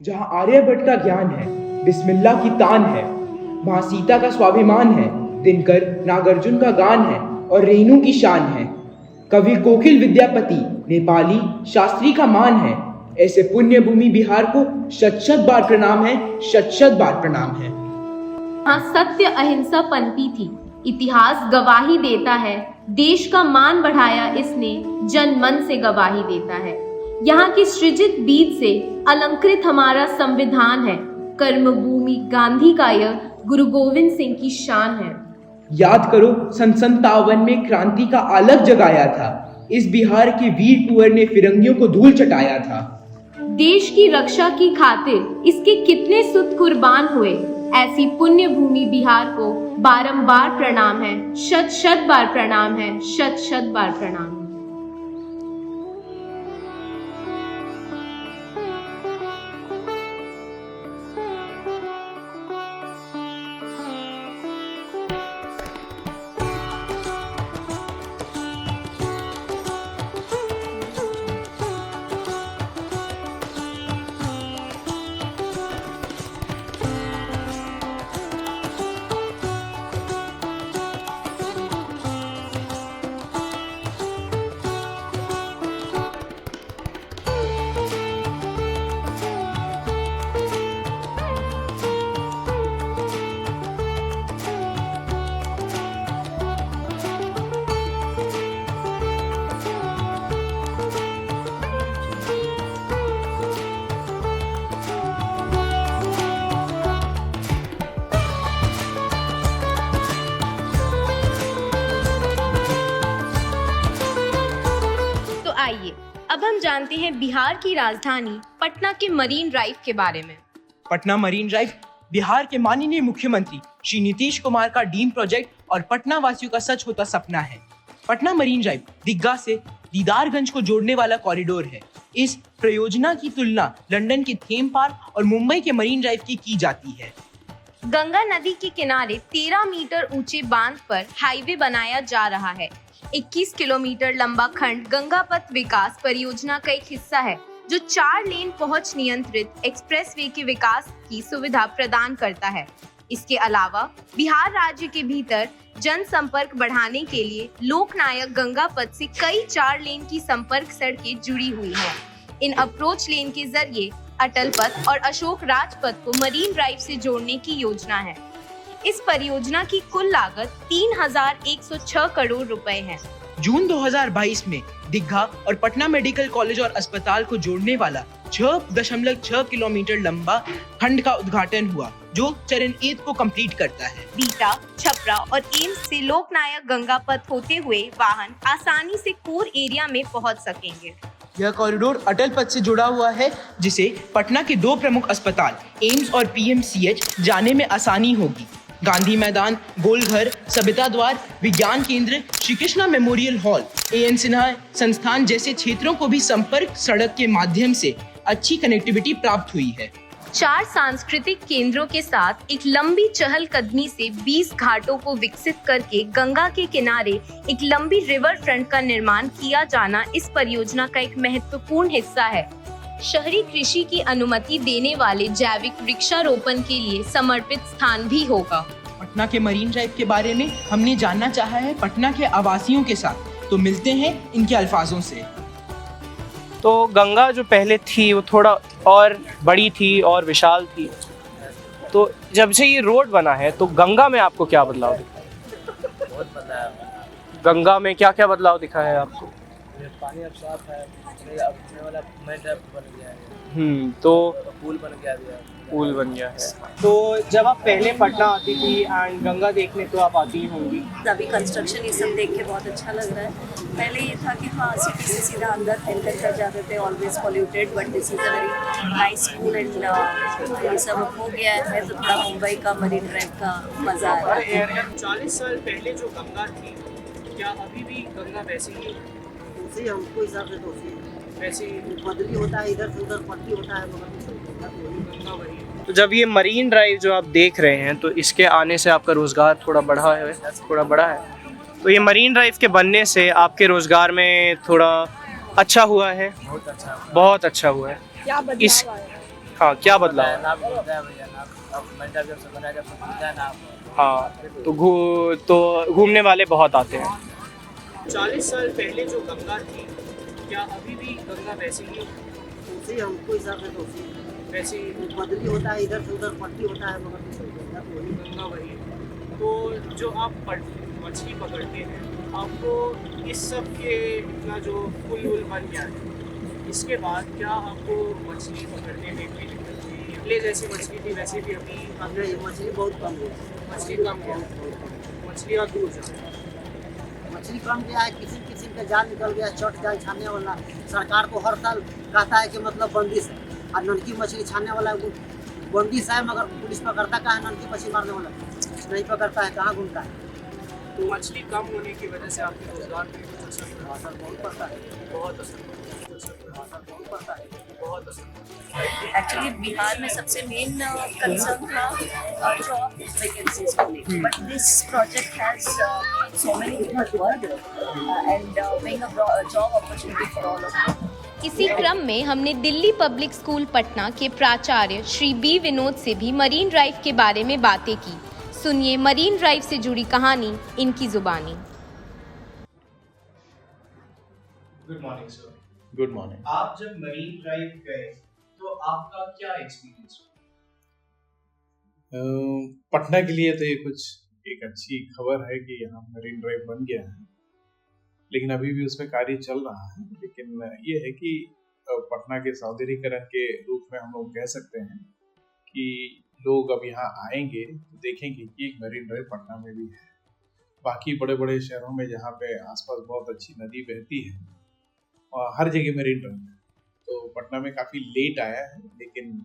जहाँ आर्यभट्ट का ज्ञान है, बिस्मिल्लाह की तान है, वहाँ सीता का स्वाभिमान है, दिनकर नागार्जुन का गान है और रेणु की शान है। कवि कोकिल विद्यापति नेपाली शास्त्री का मान है। ऐसे पुण्य भूमि बिहार को शत शत बार प्रणाम है, शत शत बार प्रणाम है। यहाँ सत्य अहिंसा पनपी थी, इतिहास गवाही देता है। देश का मान बढ़ाया इसने, जन मन से गवाही देता है। यहाँ की सृजित बीज से अलंकृत हमारा संविधान है। कर्मभूमि गांधी का यह गुरु गोविंद सिंह की शान है। याद करो सन 57 में क्रांति का आलक जगाया था। इस बिहार के वीर कुंवर ने फिरंगियों को धूल चटाया था। देश की रक्षा की खातिर इसके कितने सुत कुर्बान हुए। ऐसी पुण्य भूमि बिहार को बारंबार प्रणाम है, शत शत बार प्रणाम है, शत शत बार प्रणाम है। आइए अब हम जानते हैं बिहार की राजधानी पटना के मरीन ड्राइव के बारे में। पटना मरीन ड्राइव बिहार के माननीय मुख्यमंत्री श्री नीतीश कुमार का ड्रीम प्रोजेक्ट और पटना वासियों का सच होता सपना है। पटना मरीन ड्राइव दीघा से दीदारगंज को जोड़ने वाला कॉरिडोर है। इस परियोजना की तुलना लंदन के थेम पार्क और मुंबई के मरीन ड्राइव की जाती है। गंगा नदी के किनारे 13 मीटर ऊंचे बांध पर हाईवे बनाया जा रहा है। 21 किलोमीटर लंबा खंड गंगा पथ विकास परियोजना का एक हिस्सा है, जो 4 लेन पहुंच नियंत्रित एक्सप्रेसवे के विकास की सुविधा प्रदान करता है। इसके अलावा बिहार राज्य के भीतर जनसंपर्क बढ़ाने के लिए लोकनायक गंगा पथ से कई 4 लेन की संपर्क सड़कें जुड़ी हुई हैं। इन अप्रोच लेन के जरिए अटल पथ और अशोक राजपथ को मरीन ड्राइव से जोड़ने की योजना है। इस परियोजना की कुल लागत 3,106 करोड़ रुपए है। जून 2022 में दीघा और पटना मेडिकल कॉलेज और अस्पताल को जोड़ने वाला 6.6 किलोमीटर लंबा खंड का उद्घाटन हुआ, जो चरण 1 को कंप्लीट करता है। बीटा, छपरा और एम्स से लोकनायक गंगा पथ होते हुए वाहन आसानी से कोर एरिया में पहुंच सकेंगे। यह कॉरिडोर अटल पथ से जुड़ा हुआ है, जिसे पटना के 2 प्रमुख अस्पताल एम्स और पीएमसीएच जाने में आसानी होगी। गांधी मैदान, गोलघर, सबिता द्वार, विज्ञान केंद्र, Shri Krishna memorial hall, AN Sinha संस्थान जैसे क्षेत्रों को भी संपर्क सड़क के माध्यम से अच्छी कनेक्टिविटी प्राप्त हुई है। 4 सांस्कृतिक केंद्रों के साथ एक लंबी चहलकदमी से 20 घाटों को विकसित करके गंगा के किनारे एक लंबी रिवर फ्रंट का निर्माण किया जाना इस परियोजना का एक महत्वपूर्ण हिस्सा है। शहरी कृषि की अनुमति देने वाले जैविक वृक्षारोपण के लिए समर्पित स्थान भी होगा। पटना के मरीन ड्राइव के बारे में हमने जानना चाहा है पटना के आवासियों के साथ, तो मिलते हैं इनके अल्फाजों से। तो गंगा जो पहले थी वो थोड़ा और बड़ी थी और विशाल थी, तो जब से ये रोड बना है तो गंगा में आपको क्या बदलाव दिखा? बहुत बदलाव है। गंगा में क्या क्या बदलाव दिखा है आपको? पानी अब साफ है, अब उठने वाला मेन ड्राइव बन गया है। तो पुल बन गया है। पुल बन गया है। तो जब आप पहले पटना आती थी एंड गंगा देखने तो आप आती ही होंगी, अभी कंस्ट्रक्शन ये सब देख के बहुत अच्छा लग रहा है। पहले ये था कि हाँ सिटी से सीधा अंदर एंटर कर जाते थे, always polluted, but this is a very nice cool and ये सब हो गया है, तो थोड़ा मुंबई का मरीन ड्राइव का मजा है। 40 साल पहले जो गंगा थी, क्या अभी भी गंगा वैसे ही हमको हिसाब से तो वैसे बदली होता है, इधर से उधर पट्टी होता है, गंगा वही। तो जब ये मरीन ड्राइव जो आप देख रहे हैं, तो इसके आने से आपका रोजगार थोड़ा बढ़ा है। तो ये मरीन ड्राइव के बनने से आपके रोजगार में थोड़ा अच्छा हुआ है? बहुत अच्छा हुआ है। क्या इस हाँ, क्या बदलाव है? नाम मिलता है भैया, नाम अब मेंटर जब से बनाया, जब से मिलता है नाम। हाँ, तो घूमने वाले बहुत आते हैं। 40 साल पहले जो गंगा थी, क्या अभी भी गंगा वैसे ही उसी हमको हिसाब से तो उसी वैसे ही बदली होता है, इधर से उधर पट्टी होता है, मगर वही गंगा वही है? तो जो आप मछली पकड़ते हैं, आपको इस सब के इतना जो पुल बन गया है, इसके बाद क्या आपको मछली पकड़ने में कोई दिक्कत हुई? पहले जैसी मछली थी वैसे भी अभी हमने ये मछली बहुत कम गया, मछली कम है, मछली और दूर जाए। मछली कम गया है। किसी किसी का जाल निकल गया, चट जाल छानने वाला। सरकार को हर साल कहता है कि मतलब बंदिश है, और ननकी मछली छानने वाला बंदिश है, मगर पुलिस पकड़ता कहाँ है? ननकी मछली मारने वाला नहीं पकड़ता है, कहाँ घूमता है? तो मछली कम होने की वजह से आपके रोजगार पे कुछ असर पड़ा? असर बहुत पड़ता है, बहुत असर पड़ा, असर बहुत पड़ता है। बहुत असर पड़ा। एक्चुअली बिहार में सबसे मेन कंसर्न था जॉब वैकेंसीज को लेकर, but this project has so many people work and being a job opportunity for all of them. इसी क्रम में हमने दिल्ली पब्लिक स्कूल पटना के प्राचार्य श्री बी विनोद से भी मरीन ड्राइव के बारे में बातें की। सुनिए मरीन ड्राइव से जुड़ी कहानी इनकी जुबानी। Good morning sir. Good morning. आप जब मरीन ड्राइव गए तो आपका क्या एक्सपीरियंस? पटना के लिए तो ये कुछ एक अच्छी खबर है कि यहाँ मरीन ड्राइव बन गया है, लेकिन अभी भी उसमें कार्य चल रहा है। लेकिन ये है कि पटना के सौंदर्यीकरण के रूप में हम लोग कह सकते हैं कि लोग अब यहाँ आएंगे तो देखेंगे कि एक मरीन ड्राइव पटना में भी है। बाकी बड़े बड़े शहरों में जहाँ पे आसपास बहुत अच्छी नदी बहती है और हर जगह मरीन ड्राइव है, तो पटना में काफ़ी लेट आया है, लेकिन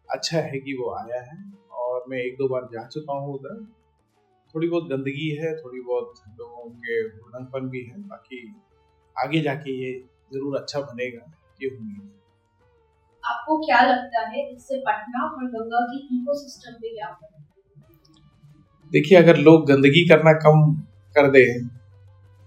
अच्छा है कि वो आया है। और मैं 1-2 बार जा चुका हूँ उधर। थोड़ी बहुत गंदगी है, थोड़ी बहुत लोगों के उल्लंघन भी है, बाकी आगे जाके ये ज़रूर अच्छा बनेगा, ये उम्मीद है। आपको क्या लगता है इससे पटना और गंगा की इकोसिस्टम पे क्या असर? देखिए, अगर लोग गंदगी करना कम कर दें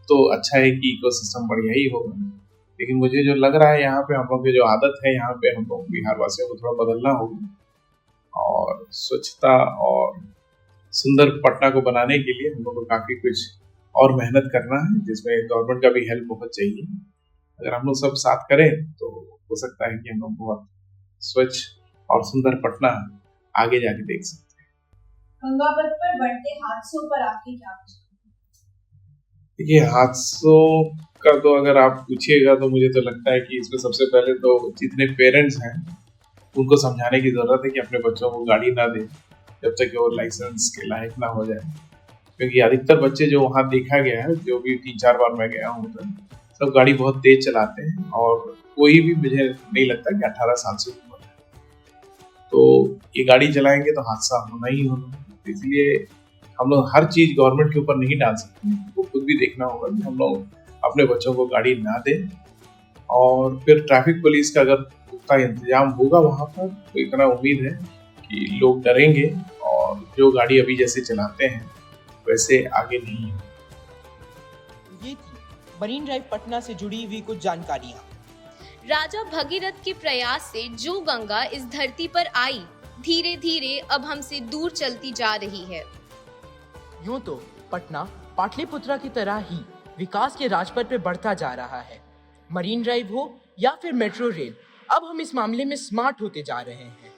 तो अच्छा है कि इकोसिस्टम बढ़िया ही होगा। लेकिन मुझे जो लग रहा है यहाँ पे हम लोग की जो आदत है, यहाँ पे हम लोग बिहार वासियों को थोड़ा बदलना होगा और स्वच्छता और सुंदर पटना को बनाने के लिए हम लोग को काफ़ी कुछ और मेहनत करना है, जिसमें गवर्नमेंट का भी हेल्प बहुत चाहिए। अगर हम लोग सब साथ करें तो हो सकता है कि हम लोग बहुत स्वच्छ और सुंदर पटना आगे जाके देख सकते हैं। गंगापथ पर बढ़ते हादसों पर आपके क्या विचार? देखिए, हादसों का तो अगर आप पूछिएगा तो मुझे तो लगता है कि इसमें सबसे पहले तो जितने पेरेंट्स हैं उनको समझाने की ज़रूरत है कि अपने बच्चों को गाड़ी ना दें जब तक कि वो लाइसेंस के लायक ना हो जाए, क्योंकि अधिकतर बच्चे जो वहाँ देखा गया है, जो भी 3-4 बार मैं गया हूँ उधर, सब गाड़ी बहुत तेज चलाते हैं और कोई भी मुझे नहीं लगता कि 18 साल से ऊपर है, तो ये गाड़ी चलाएंगे तो हादसा होना ही होना। इसलिए हम लोग हर चीज़ गवर्नमेंट के ऊपर नहीं डाल सकते, वो खुद भी देखना होगा कि हम लोग अपने बच्चों को गाड़ी ना दें। और फिर ट्रैफिक पुलिस का अगर पुख्ता इंतजाम होगा वहाँ पर, तो इतना उम्मीद है कि लोग डरेंगे और जो गाड़ी अभी जैसे चलाते हैं वैसे आगे नहीं हो। ये थी मरीन ड्राइव पटना से जुड़ी हुई कुछ जानकारियाँ। राजा भगीरथ के प्रयास से जो गंगा इस धरती पर आई, धीरे धीरे अब हमसे दूर चलती जा रही है। यूं तो पटना पाटलिपुत्रा की तरह ही विकास के राजपथ पे बढ़ता जा रहा है। मरीन ड्राइव हो या फिर मेट्रो रेल, अब हम इस मामले में स्मार्ट होते जा रहे हैं।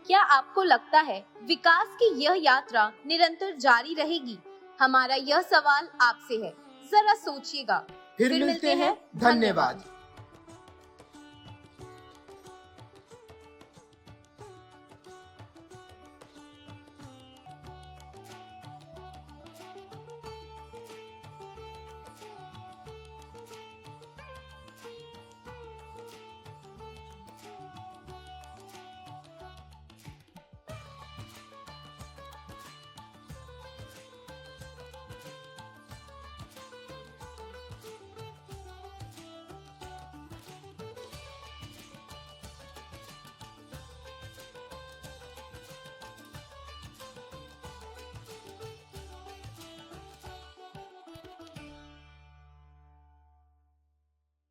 क्या आपको लगता है विकास की यह यात्रा निरंतर जारी रहेगी? हमारा यह सवाल आपसे है, जरा सोचिएगा। फिर मिलते हैं। धन्यवाद।